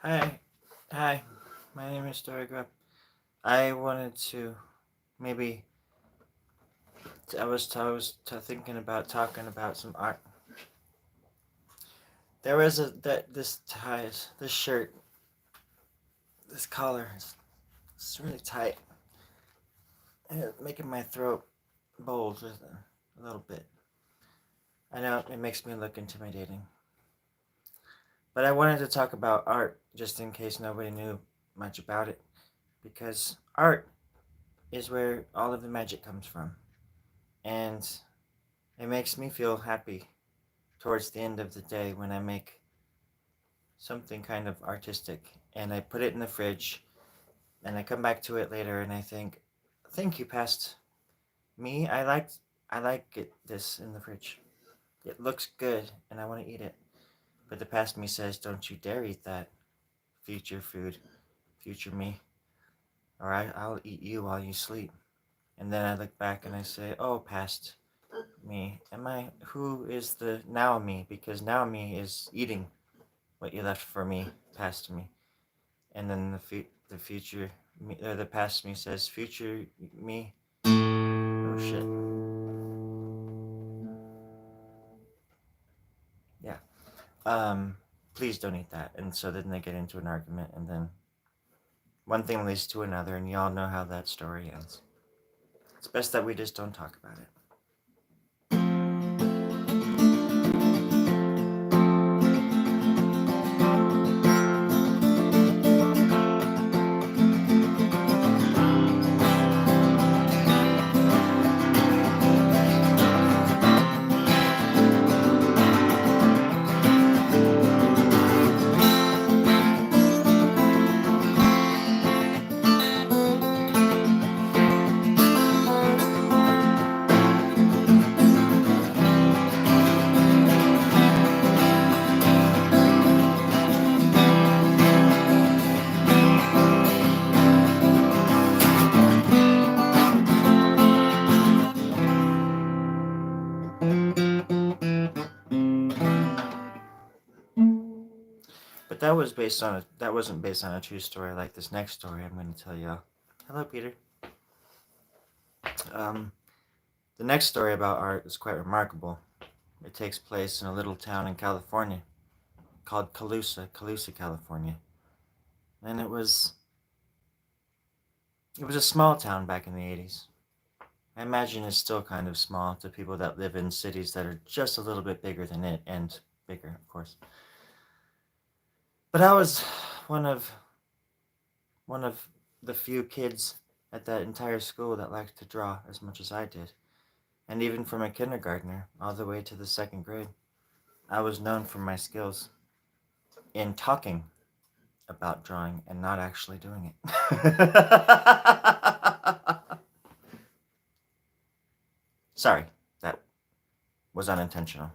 Hi, hi. My name is Dory Grubb. I wanted to maybe. Thinking about talking about some art. There was this ties, this shirt, this collar. It's really tight, and it's making my throat bulge a little bit. I know it makes me look intimidating, but I wanted to talk about art just in case nobody knew much about it, because art is where all of the magic comes from, and it makes me feel happy towards the end of the day when I make something kind of artistic and I put it in the fridge and I come back to it later and I think, thank you, past me. This in the fridge. It looks good and I want to eat it. But the past me says, don't you dare eat that, future food, future me, or I'll eat you while you sleep. And then I look back and I say, oh, past me, who is the now me? Because now me is eating what you left for me, past me. And then the future me, or the past me says, future me, oh shit. Yeah. Please don't eat that. And so then they get into an argument, and then one thing leads to another, and y'all know how that story ends. It's best that we just don't talk about it. But that wasn't based on a true story like this next story I'm going to tell y'all. Hello, Peter. Um, the next story about art is quite remarkable. It takes place in a little town in California called Colusa, California. And it was a small town back in the 80s. I imagine it's still kind of small to people that live in cities that are just a little bit bigger than it, and bigger, of course. But I was one of the few kids at that entire school that liked to draw as much as I did. And even from a kindergartner all the way to the second grade, I was known for my skills in talking about drawing and not actually doing it. Sorry, that was unintentional.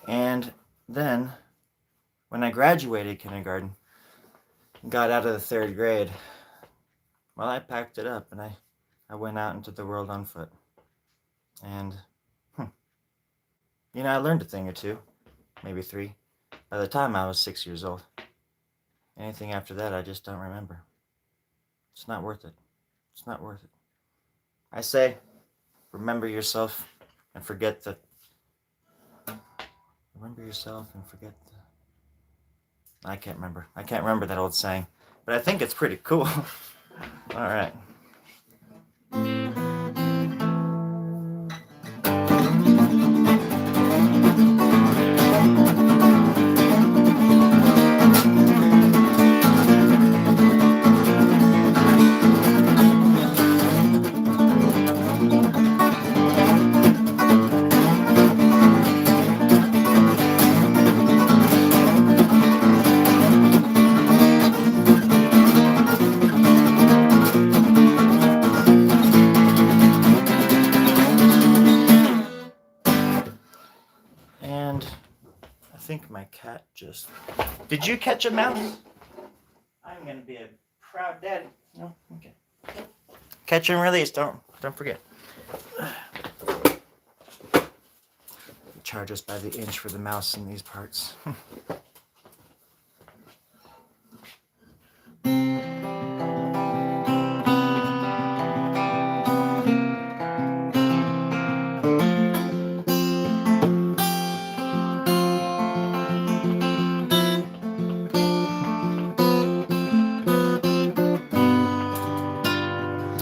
And then, when I graduated kindergarten, got out of the third grade, well, I packed it up and I went out into the world on foot. And, I learned a thing or two, maybe 3, by the time I was 6 years old. Anything after that, I just don't remember. It's not worth it. It's not worth it. I say, remember yourself and forget the. Remember yourself and forget the. I can't remember. I can't remember that old saying, but I think it's pretty cool. All right. my cat just... Did you catch a mouse? I'm going to be a proud daddy. No? Okay. Catch and release. Don't forget. Charge us by the inch for the mouse in these parts.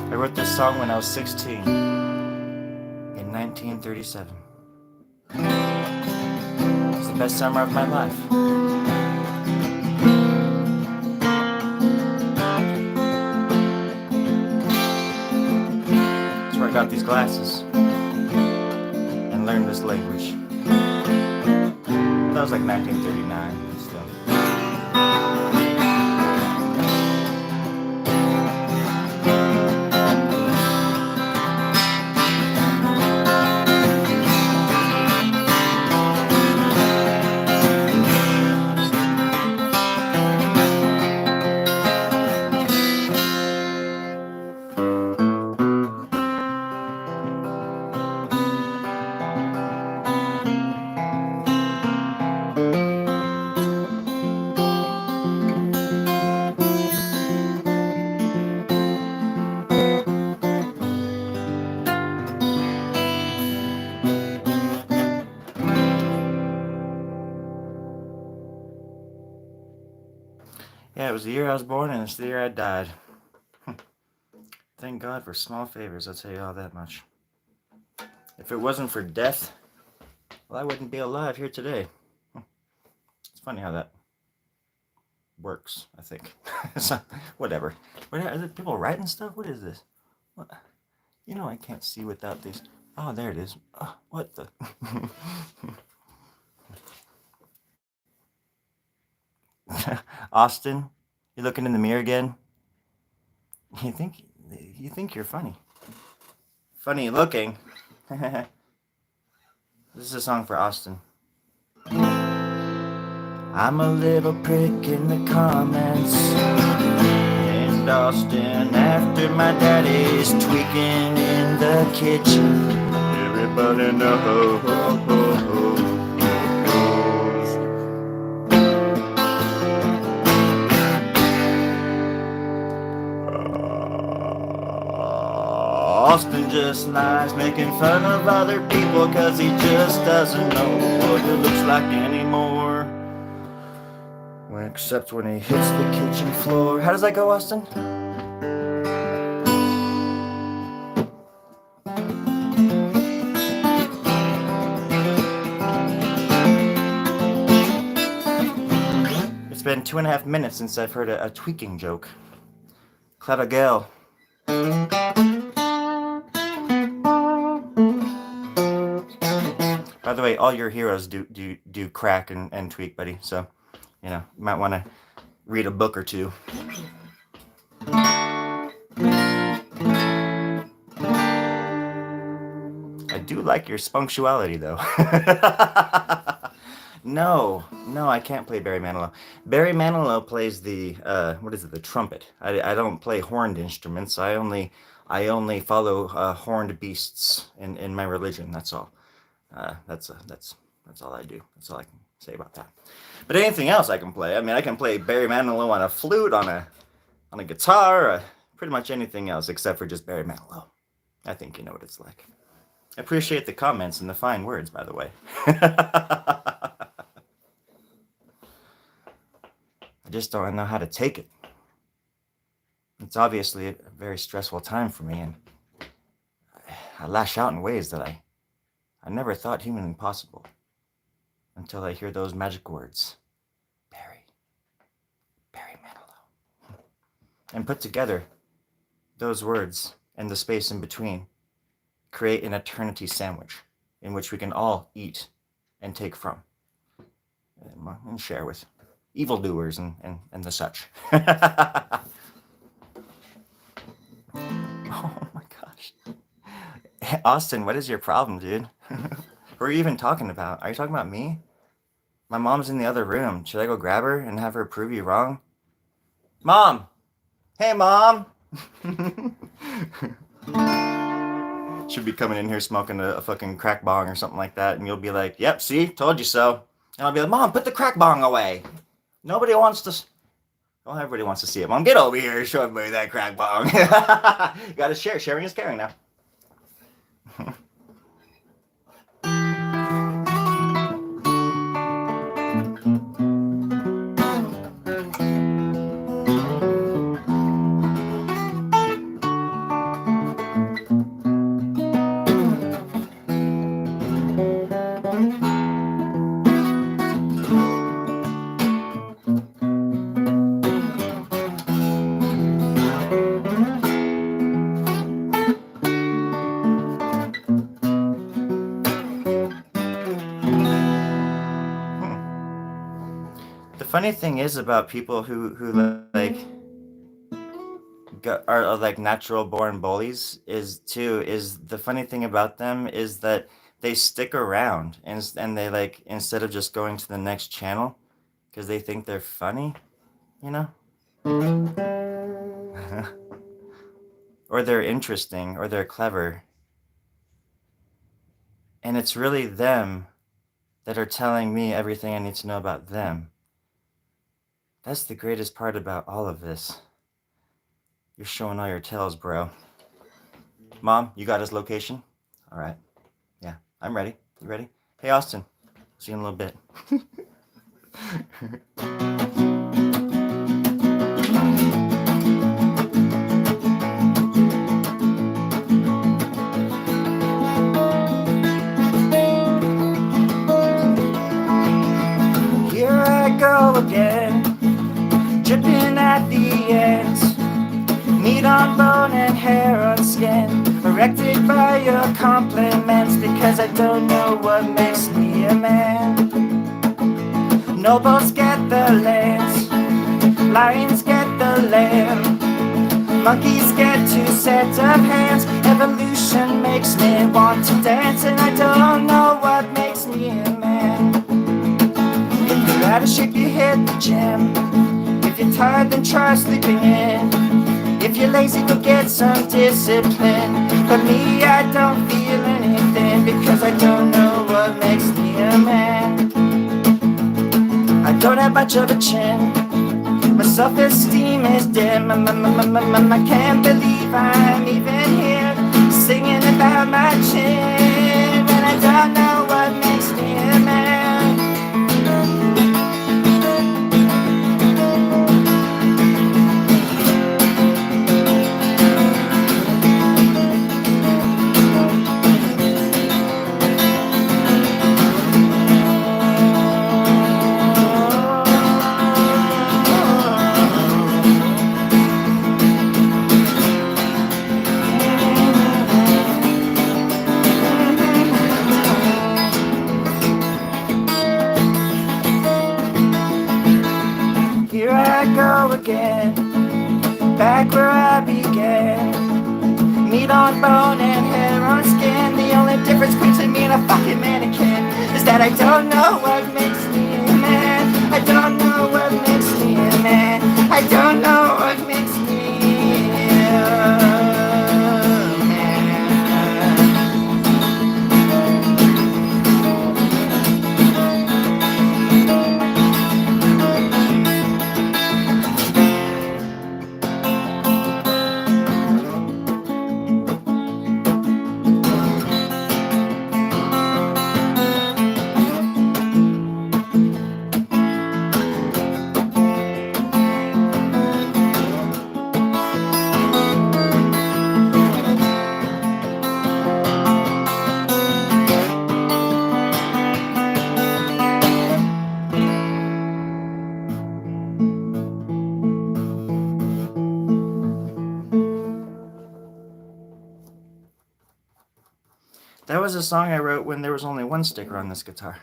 I wrote this song when I was 16 in 1937. It was the best summer of my life. That's where I got these glasses and learned this language. That was like 1939 still. Yeah, it was the year I was born and it's the year I died. Thank God for small favors, I'll tell you all that much. If it wasn't for death, well, I wouldn't be alive here today. It's funny how that works, I think. So, whatever. Are there people writing stuff? What is this? What? You know I can't see without these. Oh, there it is. Oh, what the? Austin, you looking in the mirror again? You think you're funny. Funny looking. This is a song for Austin. I'm a little prick in the comments, and Austin after my daddy's tweaking in the kitchen. Everybody knows. Austin just lies, making fun of other people, cause he just doesn't know what it looks like anymore. Well, except when he hits the kitchen floor. How does that go, Austin? It's been 2.5 minutes since I've heard a tweaking joke. Clever girl. By the way, all your heroes do crack and tweak, buddy. So, you know, you might want to read a book or two. I do like your spunctuality, though. No, I can't play Barry Manilow. Barry Manilow plays the the trumpet. I don't play horned instruments. I only follow horned beasts in my religion. That's all. That's all I do. That's all I can say about that. But anything else I can play. I mean, I can play Barry Manilow on a flute, on a guitar, pretty much anything else except for just Barry Manilow. I think you know what it's like. I appreciate the comments and the fine words, by the way. I just don't know how to take it. It's obviously a very stressful time for me, and I lash out in ways that I never thought humanly possible until I hear those magic words, Barry Manilow. And put together, those words and the space in between create an eternity sandwich in which we can all eat and take from and share with evildoers and the such. Oh my gosh. Austin, what is your problem, dude? Who are you even talking about? Are you talking about me? My mom's in the other room. Should I go grab her and have her prove you wrong? Mom! Hey, Mom! Should be coming in here smoking a fucking crack bong or something like that, and you'll be like, yep, see? Told you so. And I'll be like, Mom, put the crack bong away. Nobody wants to... Well, everybody wants to see it. Mom, get over here and show everybody that crack bong. You gotta share. Sharing is caring now. The funny thing is about people who like are like natural born bullies is the funny thing about them is that they stick around and they like instead of just going to the next channel because they think they're funny, you know, or they're interesting or they're clever, and it's really them that are telling me everything I need to know about them. That's the greatest part about all of this. You're showing all your tails, bro. Mom, you got his location? All right. Yeah, I'm ready. You ready? Hey, Austin. See you in a little bit. Here I go again, dripping at the ends. Meat on bone and hair on skin, erected by your compliments, because I don't know what makes me a man. Nobles get the lance, lions get the lamb, monkeys get two sets of hands. Evolution makes me want to dance, and I don't know what makes me a man. If you're out of shape, you hit the gym. If you're tired, then try sleeping in. If you're lazy, go get some discipline. But me, I don't feel anything, because I don't know what makes me a man. I don't have much of a chin, my self-esteem is dim. I can't believe I'm even here, singing about my chin. And I don't know what makes me a man. Here I go again, back where I began. Meat on bone and hair on skin. The only difference between me and a fucking mannequin is that I don't know what makes me a man. I don't know what makes me a man. I don't know what makes me a man. That was a song I wrote when there was only one sticker on this guitar.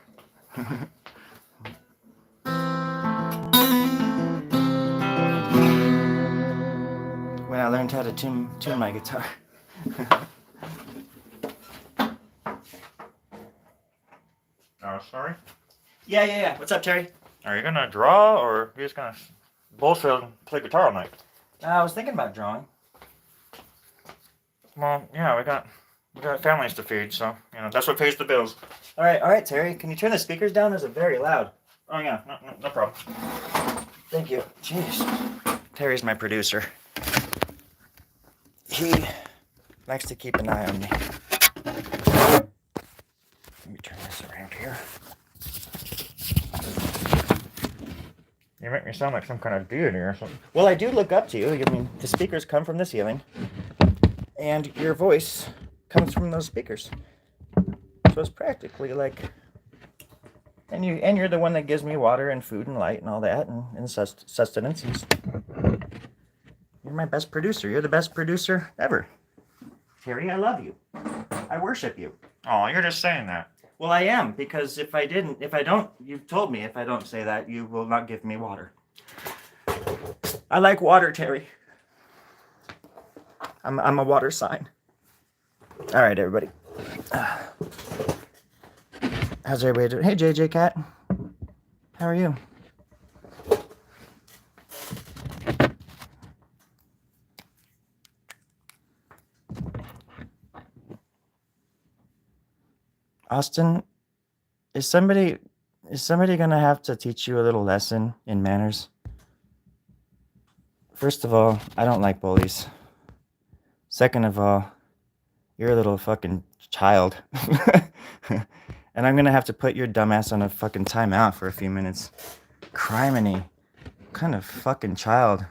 When I learned how to tune my guitar. Sorry? Yeah. What's up, Terry? Are you gonna draw, or are you just gonna bullshit and play guitar all night? I was thinking about drawing. Well, yeah, we got families to feed, so that's what pays the bills. All right, Terry. Can you turn the speakers down? Those are very loud. Oh yeah, no problem. Thank you. Jeez. Terry's my producer. He likes to keep an eye on me. Let me turn this around here. You make me sound like some kind of deity or something. Well, I do look up to you. I mean, the speakers come from the ceiling, and your voice comes from those speakers. So it's practically like, and you're the one that gives me water and food and light and all that and sustenance. You're my best producer. You're the best producer ever. Terry, I love you. I worship you. Oh, you're just saying that. Well, I am, because if I don't, you've told me if I don't say that, you will not give me water. I like water, Terry. I'm a water sign. All right, everybody. How's everybody doing? Hey, JJ Cat. How are you? Austin, is somebody gonna have to teach you a little lesson in manners? First of all, I don't like bullies. Second of all, you're a little fucking child. And I'm gonna have to put your dumbass on a fucking timeout for a few minutes. Criminy. What kind of fucking child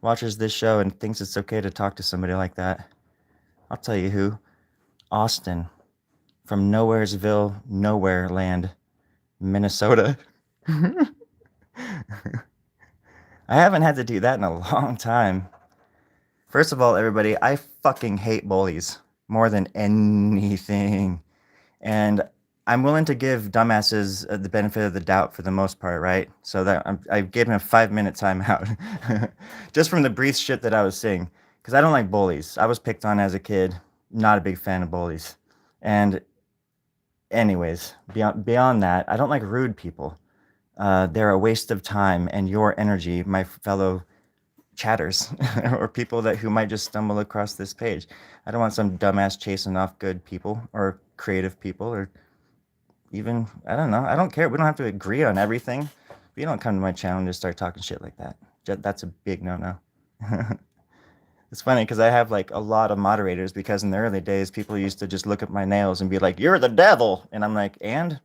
watches this show and thinks it's okay to talk to somebody like that? I'll tell you who. Austin. From Nowheresville, Nowhere Land, Minnesota. I haven't had to do that in a long time. First of all, everybody, I fucking hate bullies more than anything. And I'm willing to give dumbasses the benefit of the doubt for the most part, right? So that I gave him a 5-minute timeout. Just from the brief shit that I was saying. Because I don't like bullies. I was picked on as a kid. Not a big fan of bullies. And anyways, beyond that, I don't like rude people. They're a waste of time and your energy, my fellow chatters, or people who might just stumble across this page. I don't want some dumbass chasing off good people or creative people, or even, I don't know. I don't care. We don't have to agree on everything. But you don't come to my channel and just start talking shit like that. That's a big no-no. It's funny because I have like a lot of moderators, because in the early days, people used to just look at my nails and be like, "You're the devil." And I'm like, and?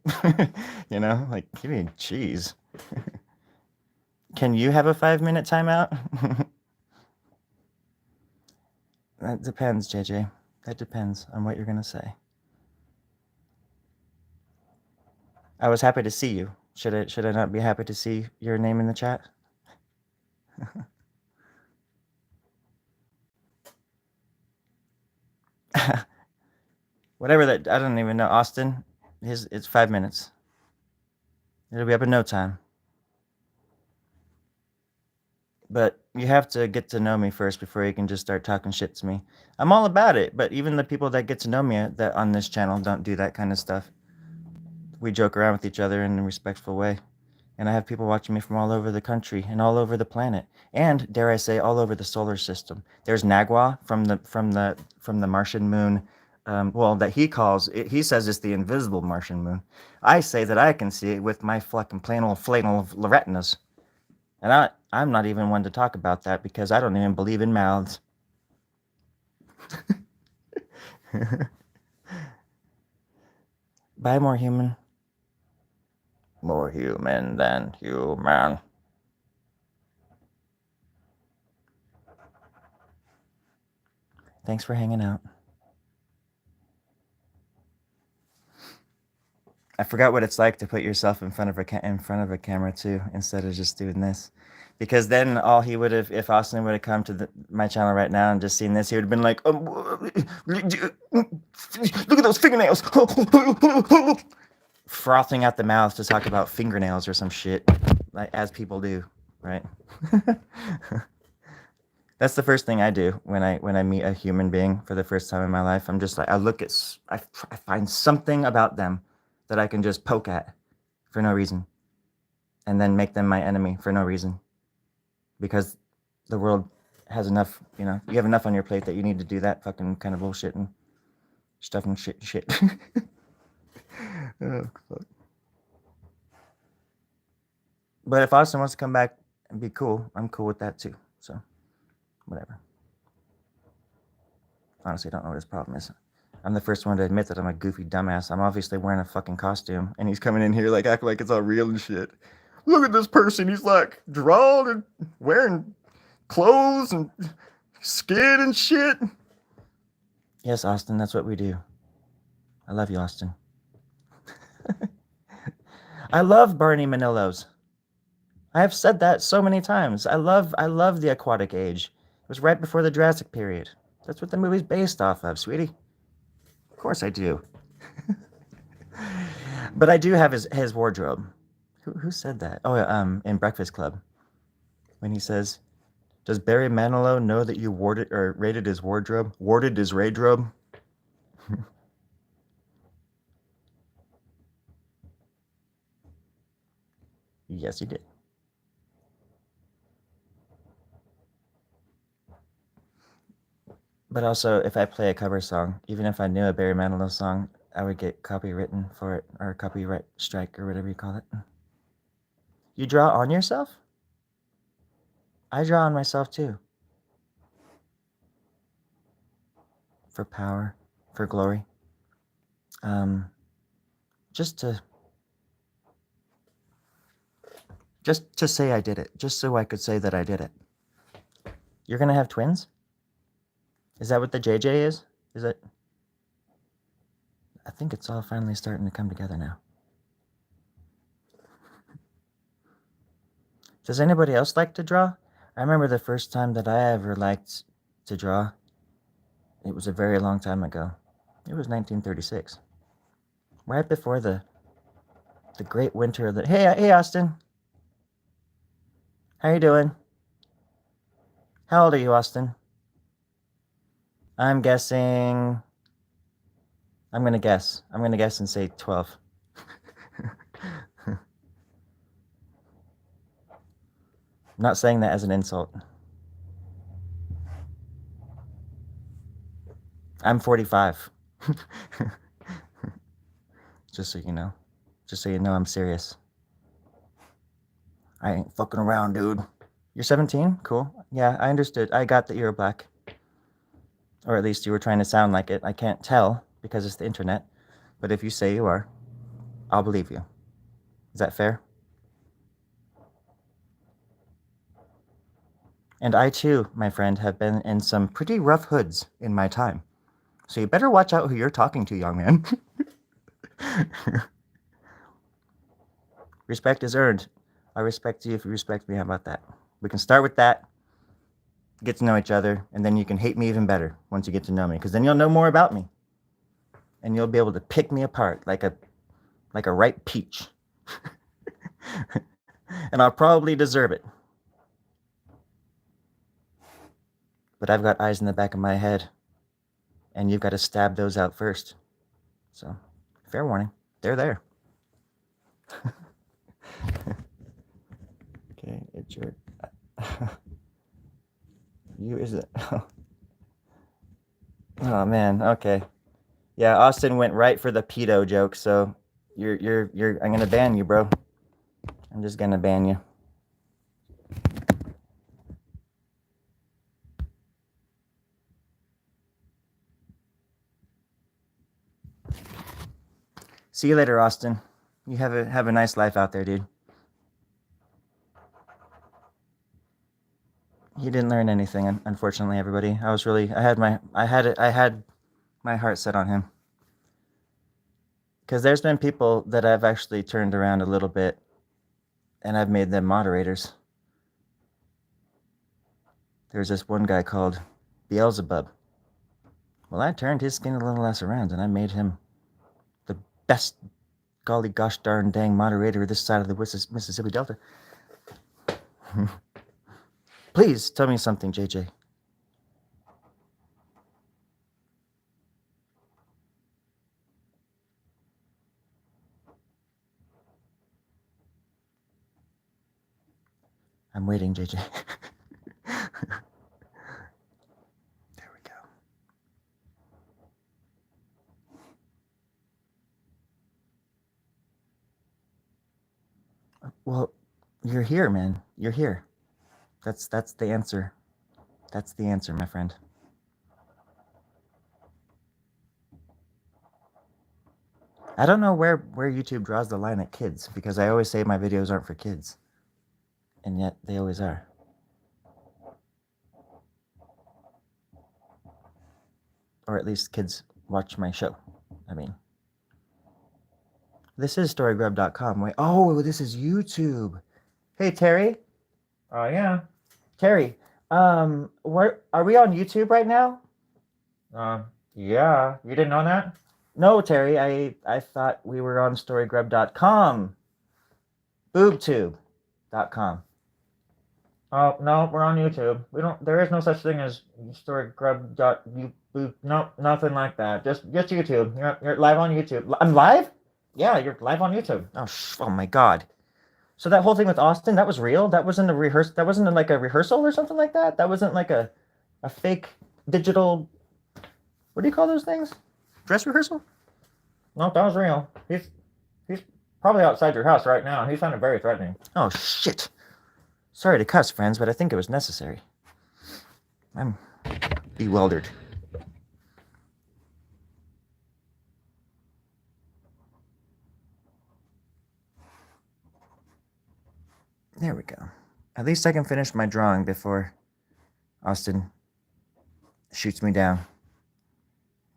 Like, give me cheese. Can you have a 5-minute timeout? That depends, JJ. That depends on what you're going to say. I was happy to see you. Should I not be happy to see your name in the chat? Whatever that, I don't even know. Austin, it's 5 minutes. It'll be up in no time. But you have to get to know me first before you can just start talking shit to me. I'm all about it, but even the people that get to know me that on this channel don't do that kind of stuff. We joke around with each other in a respectful way. And I have people watching me from all over the country and all over the planet, and dare I say, all over the solar system. There's Nagua from the Martian moon. That he says it's the invisible Martian moon. I say that I can see it with my fucking plain old flannel retinas. And I'm not even one to talk about that, because I don't even believe in mouths. Bye, more human. More human than human. Thanks for hanging out. I forgot what it's like to put yourself in front of a camera too, instead of just doing this. Because then all he would have, if Austin would have come to my channel right now and just seen this, he would have been like, look at those fingernails. Frothing at the mouth to talk about fingernails or some shit, like as people do, right? That's the first thing I do when I meet a human being for the first time in my life. I'm just like, I find something about them that I can just poke at. for no reason, and then make them my enemy for no reason, because the world has enough. You have enough on your plate that you need to do that fucking kind of bullshit and stuff and shit. Oh, fuck. But if Austin wants to come back and be cool, I'm cool with that too. So, whatever. Honestly, I don't know what his problem is. I'm the first one to admit that I'm a goofy dumbass. I'm obviously wearing a fucking costume, and he's coming in here like acting like it's all real and shit. Look at this person. He's like drawn and wearing clothes and skin and shit. Yes, Austin, that's what we do. I love you, Austin. I love Barney Manillos. I have said that so many times. I love the aquatic age. It was right before the Jurassic period. That's what the movie's based off of, sweetie. Of course I do. But I do have his wardrobe. Who said that? Oh, in Breakfast Club, when he says, "Does Barry Manilow know that you warded or raided his wardrobe? Warded his raidrobe?" Yes, he did. But also, if I play a cover song, even if I knew a Barry Manilow song, I would get copywritten for it, or copyright strike, or whatever you call it. You draw on yourself? I draw on myself too. For power, for glory. Just to say I did it, just so I could say that I did it. You're gonna have twins? Is that what the JJ is? Is it? I think it's all finally starting to come together now. Does anybody else like to draw? I remember the first time that I ever liked to draw. It was a very long time ago. It was 1936. Right before the great winter of the... Hey, Austin. How you doing? How old are you, Austin? I'm guessing... I'm gonna guess and say 12. I'm not saying that as an insult. I'm 45. Just so you know. Just so you know I'm serious. I ain't fucking around, dude. You're 17? Cool. Yeah, I understood. I got that you were black. Or at least you were trying to sound like it. I can't tell because it's the internet. But if you say you are, I'll believe you. Is that fair? And I too, my friend, have been in some pretty rough hoods in my time. So you better watch out who you're talking to, young man. Respect is earned. I respect you if you respect me. How about that? We can start with that, get to know each other, and then you can hate me even better once you get to know me, because then you'll know more about me. And you'll be able to pick me apart like a ripe peach. And I'll probably deserve it. But I've got eyes in the back of my head, and you've got to stab those out first. So, fair warning. They're there. Okay, it's your... You is it? Oh man, okay. Yeah, Austin went right for the pedo joke, so you're I'm gonna ban you, bro. I'm just gonna ban you. See you later, Austin. You have a nice life out there, dude. He didn't learn anything, unfortunately, everybody. I had my heart set on him. Because there's been people that I've actually turned around a little bit, and I've made them moderators. There's this one guy called Beelzebub. Well, I turned his skin a little less around, and I made him the best golly gosh darn dang moderator this side of the Mississippi Delta. Please tell me something, JJ. I'm waiting, JJ. There we go. Well, you're here, man. You're here. That's the answer. That's the answer, my friend. I don't know where YouTube draws the line at kids, because I always say my videos aren't for kids. And yet they always are. Or at least kids watch my show. I mean, this is storygrub.com. Wait, oh, this is YouTube. Hey, Terry. Oh, yeah. Terry, where are we on YouTube right now? Yeah. You didn't know that? No, Terry, I thought we were on storygrub.com. Boobtube.com. Oh, no, we're on YouTube. There is no such thing as storygrub.youtube. No, nothing like that. Just YouTube. You're live on YouTube. I'm live? Yeah, you're live on YouTube. Oh my God. So that whole thing with Austin, that was real? That wasn't a rehearse? That wasn't like a rehearsal or something like that? That wasn't like a fake digital, what do you call those things? Dress rehearsal? No, that was real. He's probably outside your house right now. He sounded very threatening. Oh, shit. Sorry to cuss, friends, but I think it was necessary. I'm bewildered. There we go. At least I can finish my drawing before Austin shoots me down.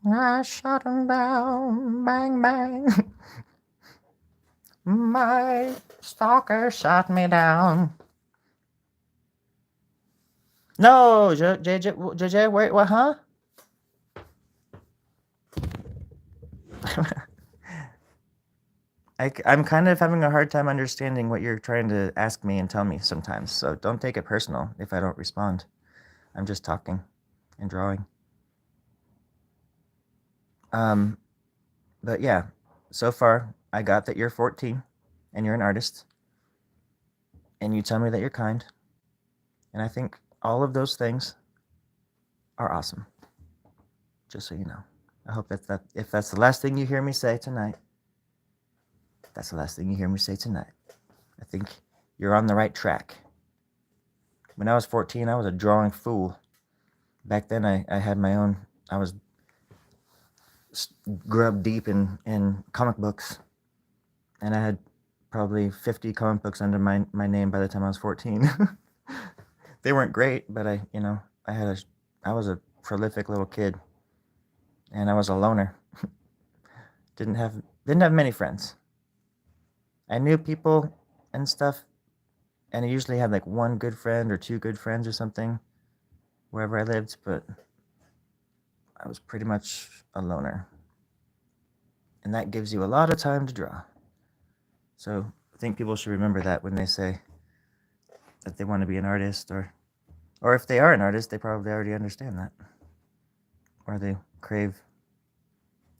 I shot him down, bang, bang. My stalker shot me down. No, JJ, wait, what, huh? I'm kind of having a hard time understanding what you're trying to ask me and tell me sometimes, so don't take it personal if I don't respond. I'm just talking and drawing. But yeah, so far I got that you're 14 and you're an artist, and you tell me that you're kind, and I think all of those things are awesome. Just so you know. I hope that if that's the last thing you hear me say tonight, that's the last thing you hear me say tonight. I think you're on the right track. When I was 14, I was a drawing fool. Back then, I had my own. I was grubbed deep in comic books, and I had probably 50 comic books under my name by the time I was 14. They weren't great, but I was a prolific little kid, and I was a loner. didn't have many friends. I knew people and stuff, and I usually had like one good friend or two good friends or something wherever I lived, but I was pretty much a loner. And that gives you a lot of time to draw. So I think people should remember that when they say that they want to be an artist, or if they are an artist, they probably already understand that. Or they crave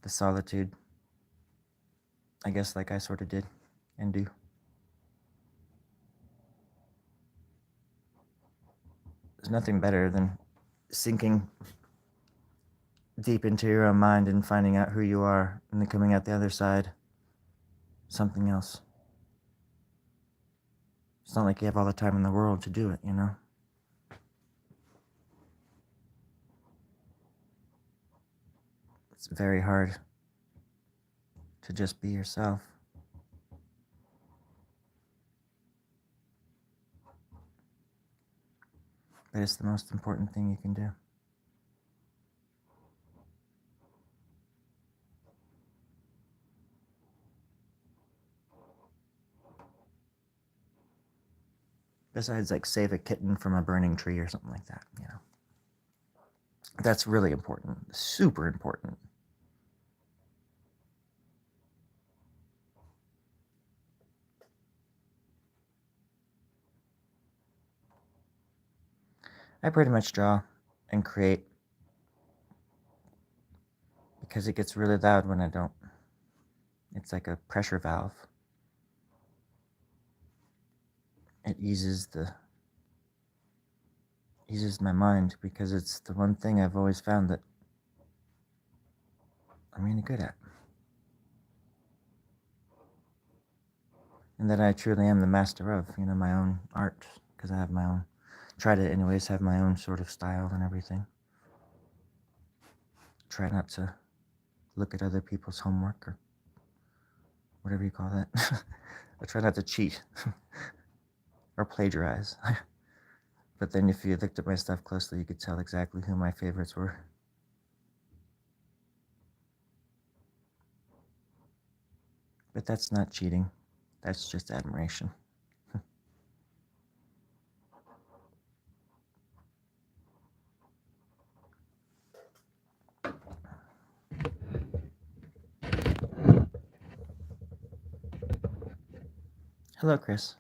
the solitude, I guess, like I sort of did and do. There's nothing better than sinking deep into your own mind and finding out who you are, and then coming out the other side something else. It's not like you have all the time in the world to do it, you know? It's very hard to just be yourself. But it's the most important thing you can do. Besides, like, save a kitten from a burning tree or something like that, you know. That's really important. Super important. I pretty much draw and create because it gets really loud when I don't. It's like a pressure valve. It eases the eases my mind because it's the one thing I've always found that I'm really good at. And that I truly am the master of, my own art, because I have my own, try to anyways have my own sort of style and everything. Try not to look at other people's homework or whatever you call that. I try not to cheat or plagiarize. But then if you looked at my stuff closely, you could tell exactly who my favorites were. But that's not cheating. That's just admiration. Hello, Chris.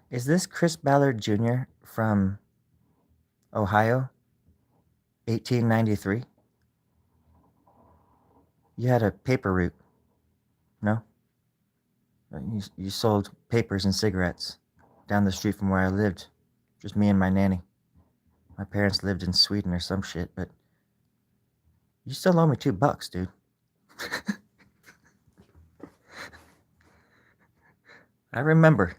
Is this Chris Ballard Jr. from Ohio, 1893? You had a paper route, no? You sold papers and cigarettes down the street from where I lived. Just me and my nanny. My parents lived in Sweden or some shit, but you still owe me $2, dude. I remember.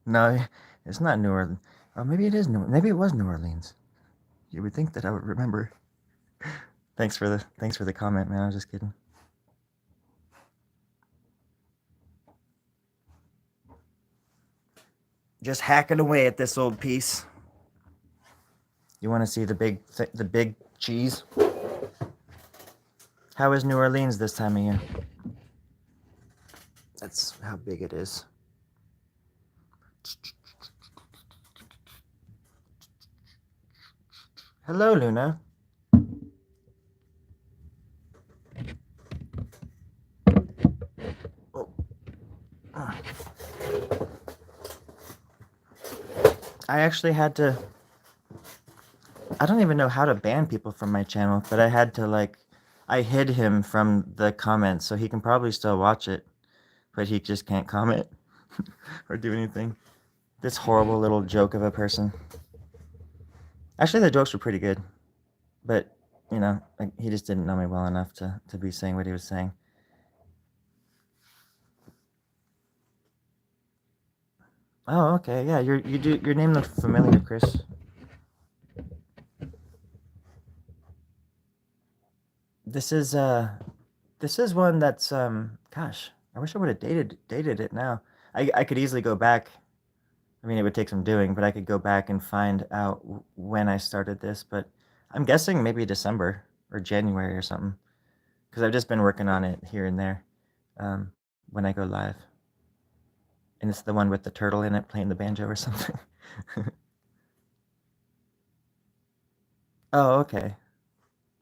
No, it's not New Orleans. Oh, maybe it is maybe it was New Orleans. You would think that I would remember. Thanks for the comment, man. I was just kidding. Just hacking away at this old piece. You want to see the big cheese? How is New Orleans this time of year? That's how big it is. Hello, Luna. Oh. I actually had to... I don't even know how to ban people from my channel, but I had to, I hid him from the comments, so he can probably still watch it, but he just can't comment or do anything. This horrible little joke of a person. Actually, the jokes were pretty good, but, he just didn't know me well enough to be saying what he was saying. Oh, okay, yeah, your name looked familiar, Chris. This is one that's gosh, I wish I would have dated it now. I could easily go back. I mean, it would take some doing, but I could go back and find out when I started this, but I'm guessing maybe December or January or something, because I've just been working on it here and there when I go live. And it's the one with the turtle in it playing the banjo or something. Oh, okay.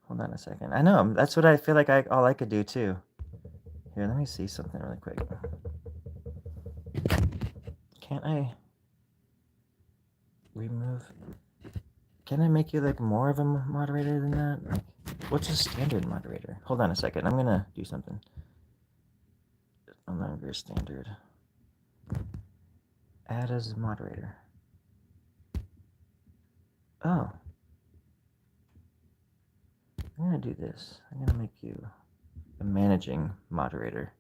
Hold on a second. I know, that's what I feel like all I could do too. Here, let me see something really quick. Can't I remove... Can I make you more of a moderator than that? What's a standard moderator? Hold on a second. I'm gonna do something. No longer standard. Add as a moderator. Oh. I'm gonna do this. I'm gonna make you a managing moderator.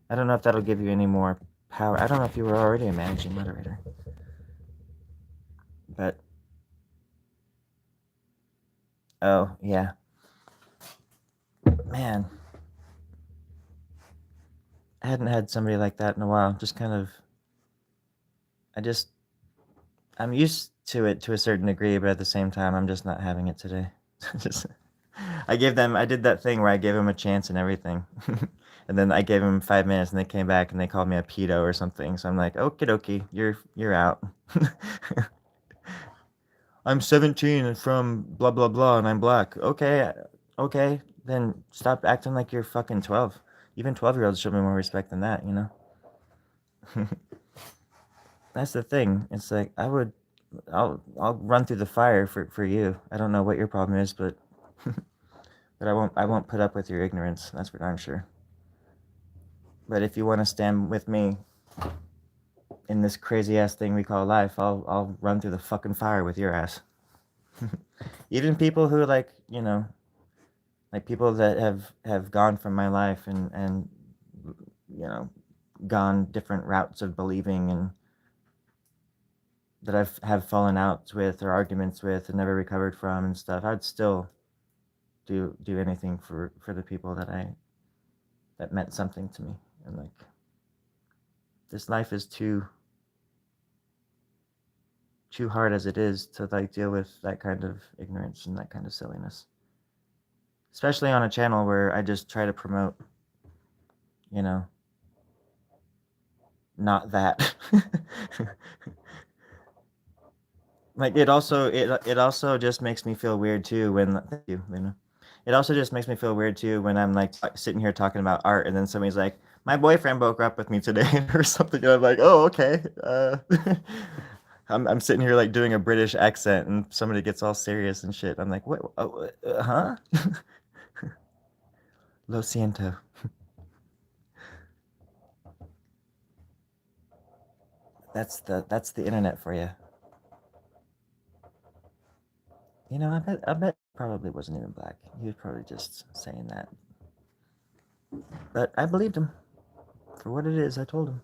I don't know if that'll give you any more power. I don't know if you were already a managing moderator. But... Oh, yeah. Man. I hadn't had somebody like that in a while. Just kind of... I'm used to it to a certain degree, but at the same time, I'm just not having it today. I did that thing where I gave them a chance and everything. And then I gave them 5 minutes and they came back and they called me a pedo or something. So I'm like, okie dokie, you're out. I'm 17 and from blah, blah, blah, and I'm black. Okay, then stop acting like you're fucking 12. Even 12-year-olds show me more respect than that, That's the thing. It's like, I'll run through the fire for you. I don't know what your problem is, but but I won't put up with your ignorance. That's for darn sure. But if you want to stand with me in this crazy ass thing we call life, I'll run through the fucking fire with your ass. Even people who like, like people that have gone from my life and you know gone different routes of believing, and that I've have fallen out with or arguments with and never recovered from and stuff, I'd still do anything for the people that meant something to me. And like, this life is too hard as it is to like deal with that kind of ignorance and that kind of silliness, especially on a channel where I just try to promote, you know not that. Like, it also just makes me feel weird too when, thank you, Luna. It also just makes me feel weird too when I'm like sitting here talking about art, and then somebody's like, "My boyfriend broke up with me today," or something, and I'm like, "Oh, okay." I'm sitting here like doing a British accent, and somebody gets all serious and shit. I'm like, "What? Huh?" Lo siento. That's the internet for you. I bet probably wasn't even black. He was probably just saying that. But I believed him for what it is. I told him.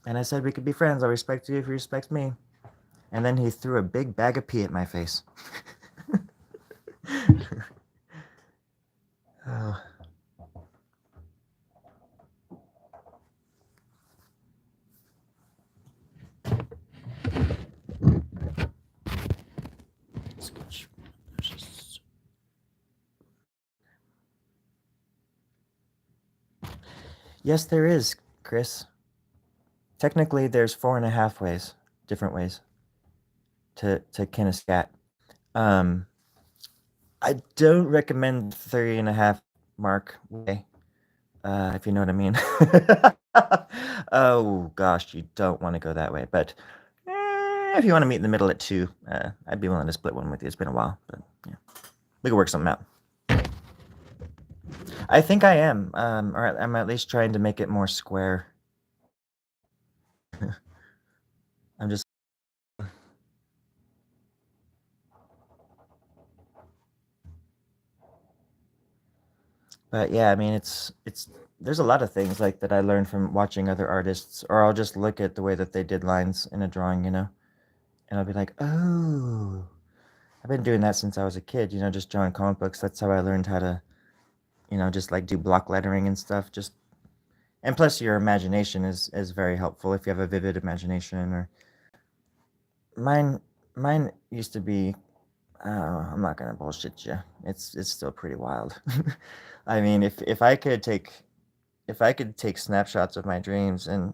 And I said we could be friends. I'll respect you if you respect me. And then he threw a big bag of pee at my face. Oh. Yes, there is, Chris. Technically, there's 4.5 ways, different ways to kin a scat. I don't recommend 30.5 mark way, if you know what I mean. Oh gosh, you don't want to go that way. But if you want to meet in the middle at 2, I'd be willing to split one with you. It's been a while, but yeah, we can work something out. I think I am, or I'm at least trying to make it more square. I'm just. But yeah, I mean, it's there's a lot of things like that I learned from watching other artists, or I'll just look at the way that they did lines in a drawing, and I'll be like, oh, I've been doing that since I was a kid, just drawing comic books. That's how I learned how to, just like do block lettering and stuff. Just and plus your imagination is very helpful if you have a vivid imagination. Or mine mine used to be. I'm not gonna bullshit you. It's still pretty wild. I mean, if I could take snapshots of my dreams, and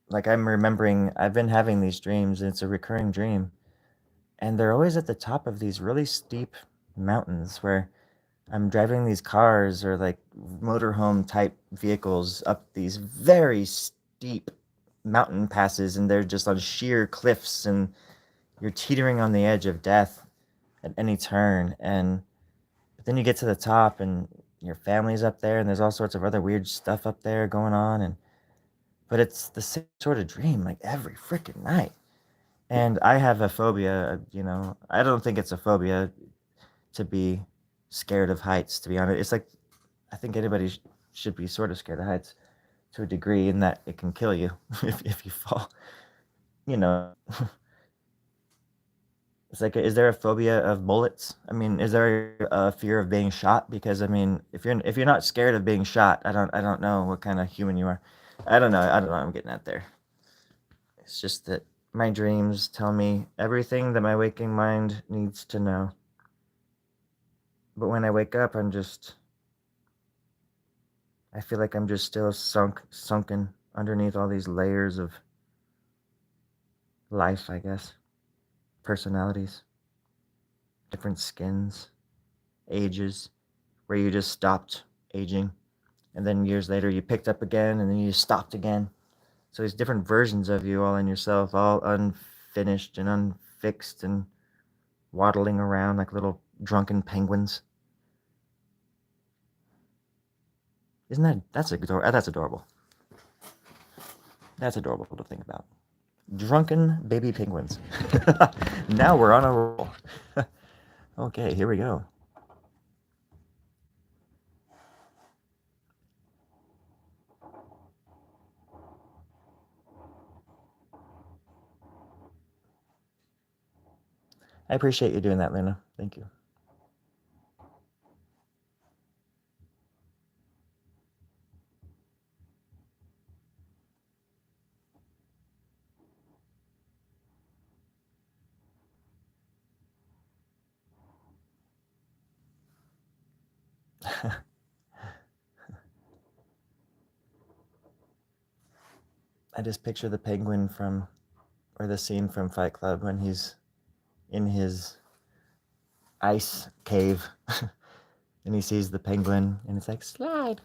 like I'm remembering, I've been having these dreams, and it's a recurring dream, and they're always at the top of these really steep mountains where I'm driving these cars or like motorhome type vehicles up these very steep mountain passes, and they're just on sheer cliffs, and you're teetering on the edge of death at any turn. And but then you get to the top, and your family's up there, and there's all sorts of other weird stuff up there going on, and but it's the same sort of dream like every freaking night. And I have a phobia, I don't think it's a phobia to be scared of heights, to be honest. It's like, I think anybody should be sort of scared of heights to a degree, in that it can kill you if you fall. You know, it's like, is there a phobia of bullets? I mean, is there a fear of being shot? Because I mean, if you're not scared of being shot, I don't know what kind of human you are. I don't know. I'm getting at there. It's just that my dreams tell me everything that my waking mind needs to know. But when I wake up, I feel like I'm just still sunken underneath all these layers of life, I guess. Personalities, different skins, ages, where you just stopped aging. And then years later, you picked up again, and then you stopped again. So these different versions of you all in yourself, all unfinished and unfixed and waddling around like little drunken penguins. Isn't that's adorable. That's adorable to think about. Drunken baby penguins. Now we're on a roll. Okay, here we go. I appreciate you doing that, Luna. Thank you. I just picture the penguin from, or the scene from Fight Club when he's in his ice cave and he sees the penguin and it's like, slide.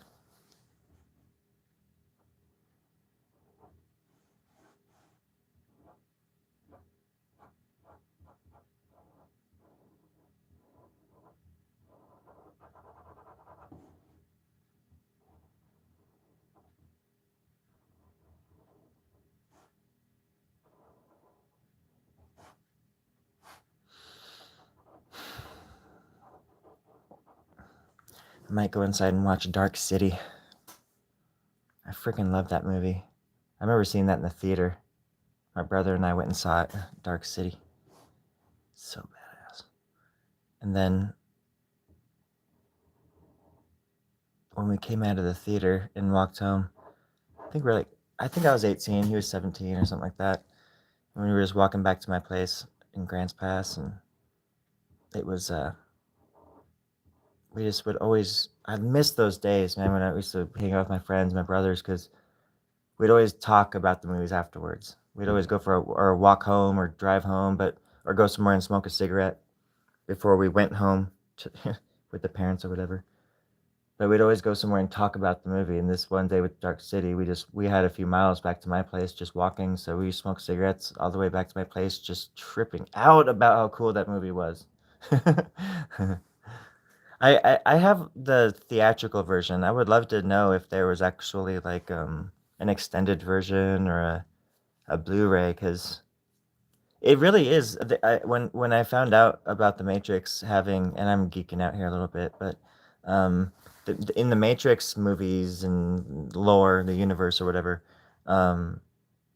I might go inside and watch Dark City. I freaking love that movie. I remember seeing that in the theater. My brother and I went and saw it, Dark City. So badass. And then when we came out of the theater and walked home, I think I was 18, he was 17 or something like that. And we were just walking back to my place in Grants Pass, and it was, we just would always, I miss those days, man, when I used to hang out with my friends, my brothers, because we'd always talk about the movies afterwards. We'd always go for a walk home or drive home, or go somewhere and smoke a cigarette before we went home to, with the parents or whatever. But we'd always go somewhere and talk about the movie. And this one day with Dark City, we had a few miles back to my place just walking, so we smoked cigarettes all the way back to my place, just tripping out about how cool that movie was. I have the theatrical version. I would love to know if there was actually like an extended version or a Blu-ray, because it really is. When I found out about the Matrix having, and I'm geeking out here a little bit, but um, in the Matrix movies and lore, the universe or whatever, um,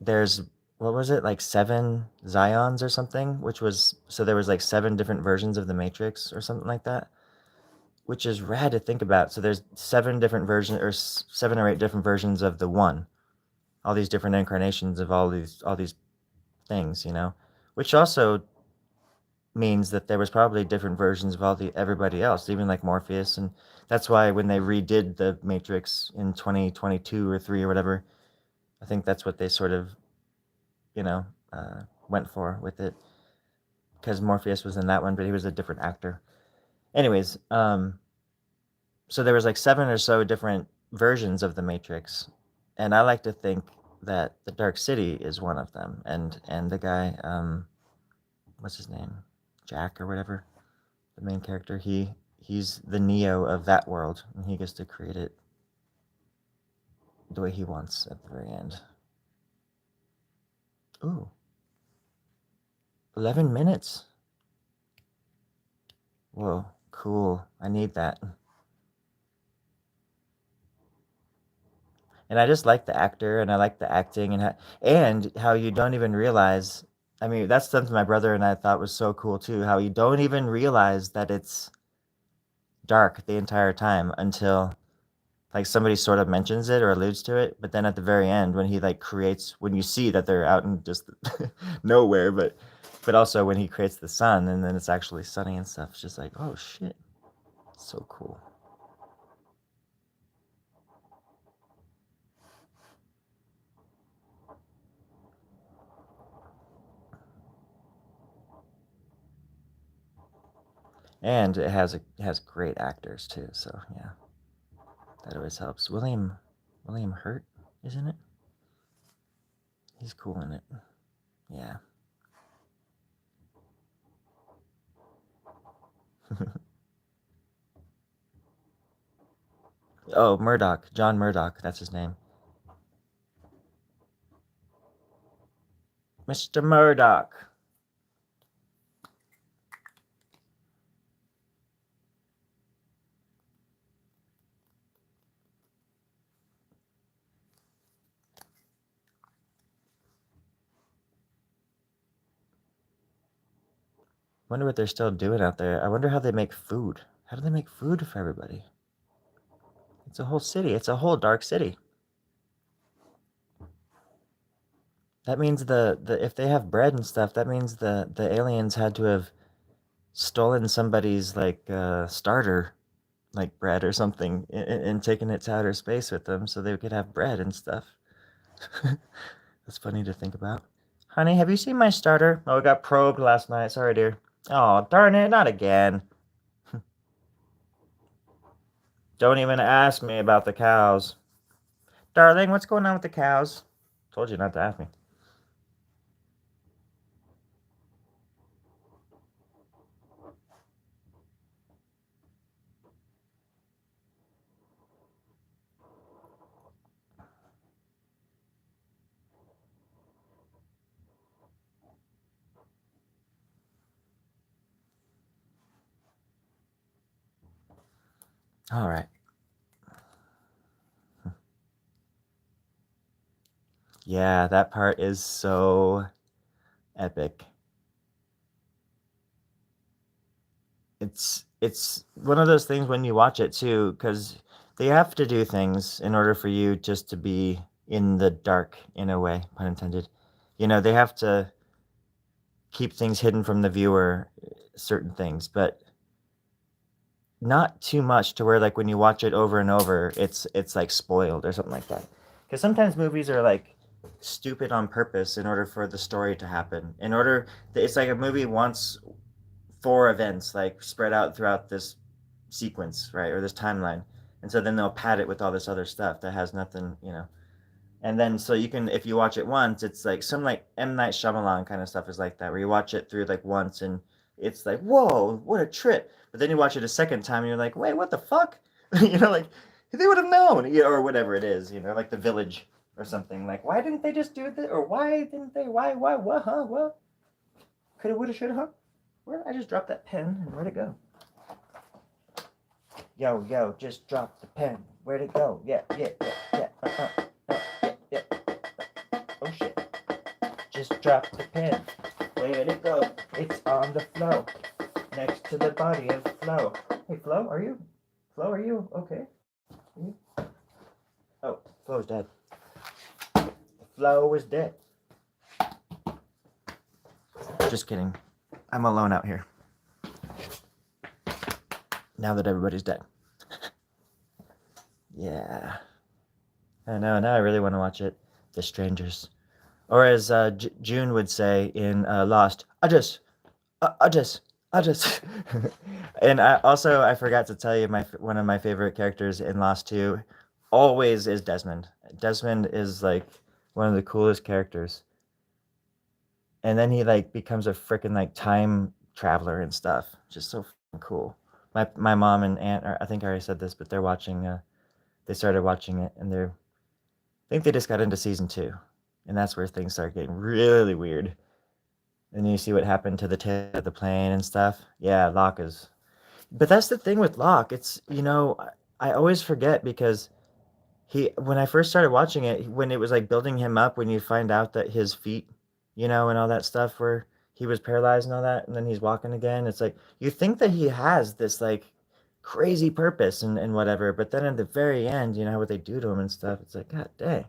there's, what was it, like 7 Zions or something, which was, so there was like 7 different versions of the Matrix or something like that, which is rad to think about. So there's 7 different versions, or 7 or 8 different versions of the one, all these different incarnations of all these things, which also means that there was probably different versions of everybody else, even like Morpheus, and that's why when they redid the Matrix in 2022 or 3 or whatever, I think that's what they sort of, you know, went for with it, because Morpheus was in that one, but he was a different actor. Anyways, so there was like 7 or so different versions of the Matrix, and I like to think that the Dark City is one of them, and the guy, what's his name, Jack or whatever, the main character, he's the Neo of that world, and he gets to create it the way he wants at the very end. Ooh, 11 minutes. Whoa, cool. I need that. And I just like the actor, and I like the acting, and how you don't even realize. I mean, that's something my brother and I thought was so cool too. How you don't even realize that it's dark the entire time until like somebody sort of mentions it or alludes to it. But then at the very end, when he like creates, when you see that they're out in just nowhere, but also when he creates the sun and then it's actually sunny and stuff, it's just like, oh shit, so cool. And it has great actors too. So yeah, that always helps. William Hurt, isn't it? He's cool in it. Yeah. Oh, Murdoch. John Murdoch. That's his name. Mr. Murdoch. Wonder what they're still doing out there. I wonder how they make food. How do they make food for everybody? It's a whole city. It's a whole dark city. That means the if they have bread and stuff, that means the aliens had to have stolen somebody's like starter like bread or something and taken it to outer space with them so they could have bread and stuff. That's funny to think about. Honey, have you seen my starter? Oh, it got probed last night. Sorry, dear. Oh, darn it, not again. Don't even ask me about the cows. Darling, what's going on with the cows? Told you not to ask me. All right. Yeah, that part is so epic. It's one of those things when you watch it too, because they have to do things in order for you just to be in the dark in a way, pun intended. You know, they have to keep things hidden from the viewer, certain things, but not too much to where like when you watch it over and over, it's like spoiled or something like that. Because sometimes movies are like stupid on purpose in order for the story to happen. In order, it's like a movie wants four events like spread out throughout this sequence, right, or this timeline, and so then they'll pad it with all this other stuff that has nothing, you know. And then so you can, if you watch it once, it's like some like M Night Shyamalan kind of stuff is like that, where you watch it through like once and it's like whoa, what a trip. But then you watch it a second time and you're like, wait, what the fuck? You know, like they would have known, or whatever it is, you know, like The Village or something. Like why didn't they just do this, or why didn't they? Why? What? Huh? What? Coulda, woulda, shoulda, huh? Where? I just dropped that pen and where'd it go? Yo, just dropped the pen. Where'd it go? Yeah. Yeah. Oh shit. Just dropped the pen. Where'd it go? It's on the floor. Next to the body of Flo. Hey, Flo, are you? Flo, are you okay? Are you? Oh, Flo's dead. Flo is dead. Just kidding. I'm alone out here. Now that everybody's dead. Yeah. I know. Now I really want to watch it. The Strangers. Or as June would say in Lost, I just. And I forgot to tell you one of my favorite characters in Lost 2 always is Desmond. Desmond is like one of the coolest characters. And then he like becomes a freaking like time traveler and stuff. Just so cool. My mom and aunt, I think I already said this, but they're watching. They started watching it, and I think they just got into season 2, and that's where things start getting really weird. And you see what happened to the tail of the plane and stuff. Yeah, Locke is. But that's the thing with Locke. It's, you know, I always forget because when I first started watching it, when it was like building him up, when you find out that his feet, you know, and all that stuff where he was paralyzed and all that, and then he's walking again, it's like you think that he has this like crazy purpose and whatever, but then at the very end, you know what they do to him and stuff, it's like, God dang.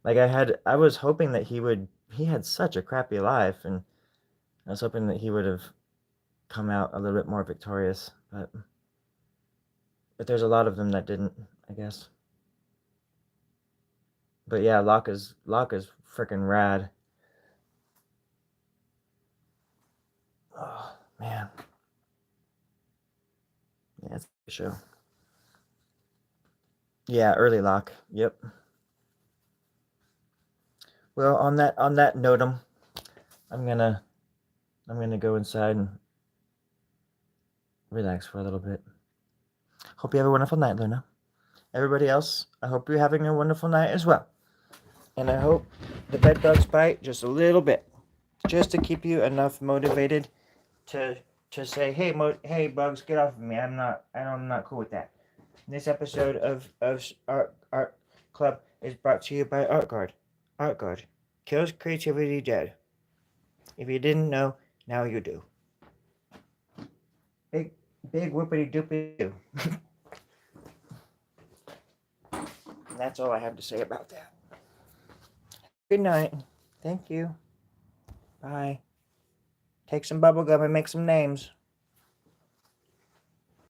Like I was hoping that he had such a crappy life, and I was hoping that he would have come out a little bit more victorious, but there's a lot of them that didn't, I guess. But yeah, Locke is freaking rad. Oh man, yeah, it's a show. Yeah, early Locke. Yep. Well, on that note, I'm gonna I'm gonna go inside and relax for a little bit. Hope you have a wonderful night, Luna. everybody else, I hope you're having a wonderful night as well. And I hope the bed bugs bite just a little bit, just to keep you enough motivated to say, hey, hey, bugs, get off of me. I'm not cool with that. This episode of Art Club is brought to you by Art Guard. Art Guard kills creativity dead. If you didn't know, now you do. Big whoopity doopity doo. That's all I have to say about that. Good night. Thank you. Bye. Take some bubble gum and make some names.